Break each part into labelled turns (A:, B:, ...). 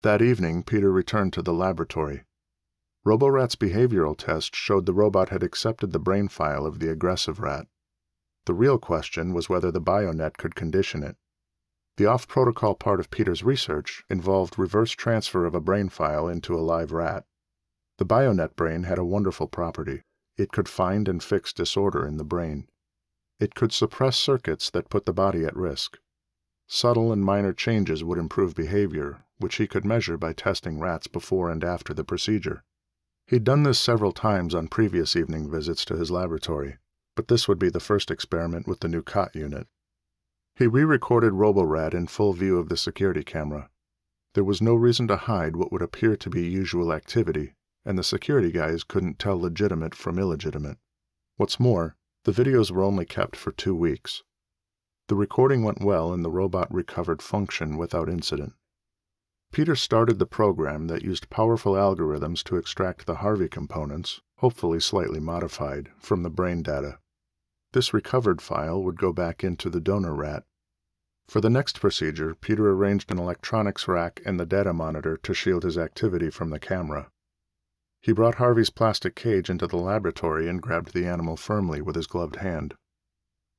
A: That evening, Peter returned to the laboratory. Roborat's behavioral test showed the robot had accepted the brain file of the aggressive rat. The real question was whether the bionet could condition it. The off-protocol part of Peter's research involved reverse transfer of a brain file into a live rat. The bionet brain had a wonderful property. It could find and fix disorder in the brain. It could suppress circuits that put the body at risk. Subtle and minor changes would improve behavior, which he could measure by testing rats before and after the procedure. He'd done this several times on previous evening visits to his laboratory, but this would be the first experiment with the new cot unit. He re-recorded Roborat in full view of the security camera. There was no reason to hide what would appear to be usual activity, and the security guys couldn't tell legitimate from illegitimate. What's more, the videos were only kept for 2 weeks. The recording went well and the robot recovered function without incident. Peter started the program that used powerful algorithms to extract the Harvey components, hopefully slightly modified, from the brain data. This recovered file would go back into the donor rat. For the next procedure, Peter arranged an electronics rack and the data monitor to shield his activity from the camera. He brought Harvey's plastic cage into the laboratory and grabbed the animal firmly with his gloved hand.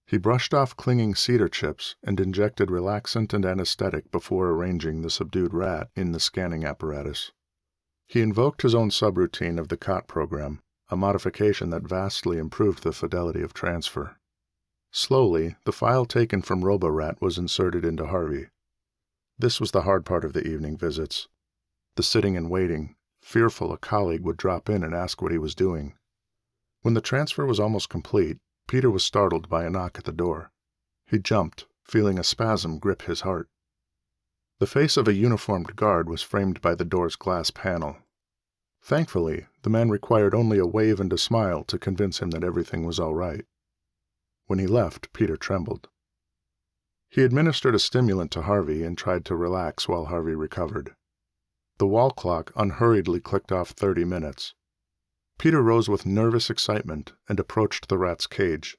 A: He brushed off clinging cedar chips and injected relaxant and anesthetic before arranging the subdued rat in the scanning apparatus. He invoked his own subroutine of the COT program, a modification that vastly improved the fidelity of transfer. Slowly, the file taken from Roborat was inserted into Harvey. This was the hard part of the evening visits. The sitting and waiting, fearful a colleague would drop in and ask what he was doing. When the transfer was almost complete, Peter was startled by a knock at the door. He jumped, feeling a spasm grip his heart. The face of a uniformed guard was framed by the door's glass panel. Thankfully, the man required only a wave and a smile to convince him that everything was all right. When he left, Peter trembled. He administered a stimulant to Harvey and tried to relax while Harvey recovered. The wall clock unhurriedly clicked off 30 minutes. Peter rose with nervous excitement and approached the rat's cage.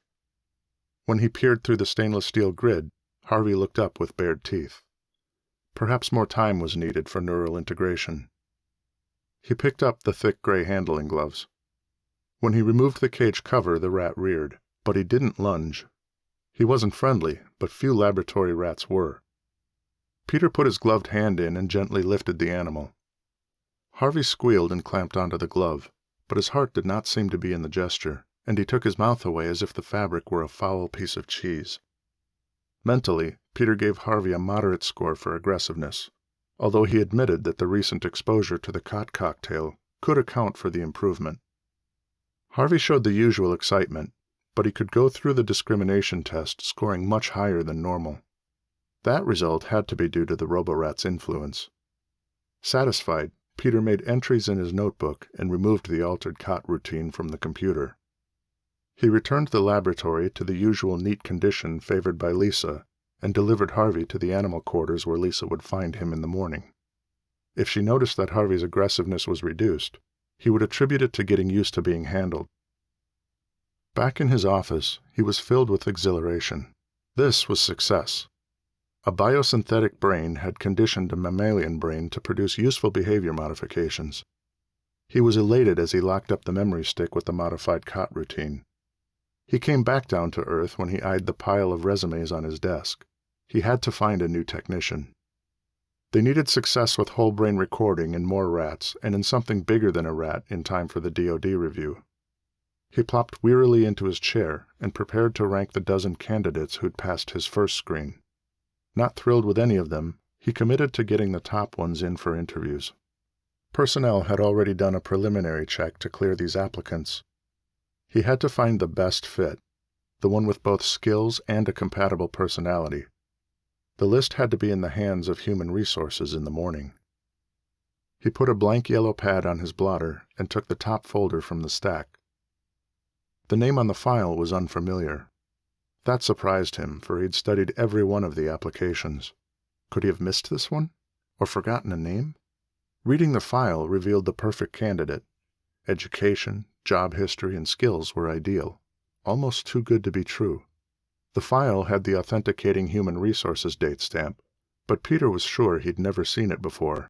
A: When he peered through the stainless steel grid, Harvey looked up with bared teeth. Perhaps more time was needed for neural integration. He picked up the thick gray handling gloves. When he removed the cage cover, the rat reared, but he didn't lunge. He wasn't friendly, but few laboratory rats were. Peter put his gloved hand in and gently lifted the animal. Harvey squealed and clamped onto the glove, but his heart did not seem to be in the gesture, and he took his mouth away as if the fabric were a foul piece of cheese. Mentally, Peter gave Harvey a moderate score for aggressiveness, although he admitted that the recent exposure to the cot cocktail could account for the improvement. Harvey showed the usual excitement, but he could go through the discrimination test scoring much higher than normal. That result had to be due to the Roborat's influence. Satisfied, Peter made entries in his notebook and removed the altered cot routine from the computer. He returned the laboratory to the usual neat condition favored by Lisa and delivered Harvey to the animal quarters where Lisa would find him in the morning. If she noticed that Harvey's aggressiveness was reduced, he would attribute it to getting used to being handled. Back in his office, he was filled with exhilaration. This was success. A biosynthetic brain had conditioned a mammalian brain to produce useful behavior modifications. He was elated as he locked up the memory stick with the modified cot routine. He came back down to earth when he eyed the pile of resumes on his desk. He had to find a new technician. They needed success with whole brain recording in more rats and in something bigger than a rat in time for the DoD review. He plopped wearily into his chair and prepared to rank the dozen candidates who'd passed his first screen. Not thrilled with any of them, he committed to getting the top ones in for interviews. Personnel had already done a preliminary check to clear these applicants. He had to find the best fit, the one with both skills and a compatible personality. The list had to be in the hands of human resources in the morning. He put a blank yellow pad on his blotter and took the top folder from the stack. The name on the file was unfamiliar. That surprised him, for he'd studied every one of the applications. Could he have missed this one? Or forgotten a name? Reading the file revealed the perfect candidate. Education, job history, and skills were ideal. Almost too good to be true. The file had the authenticating human resources date stamp, but Peter was sure he'd never seen it before.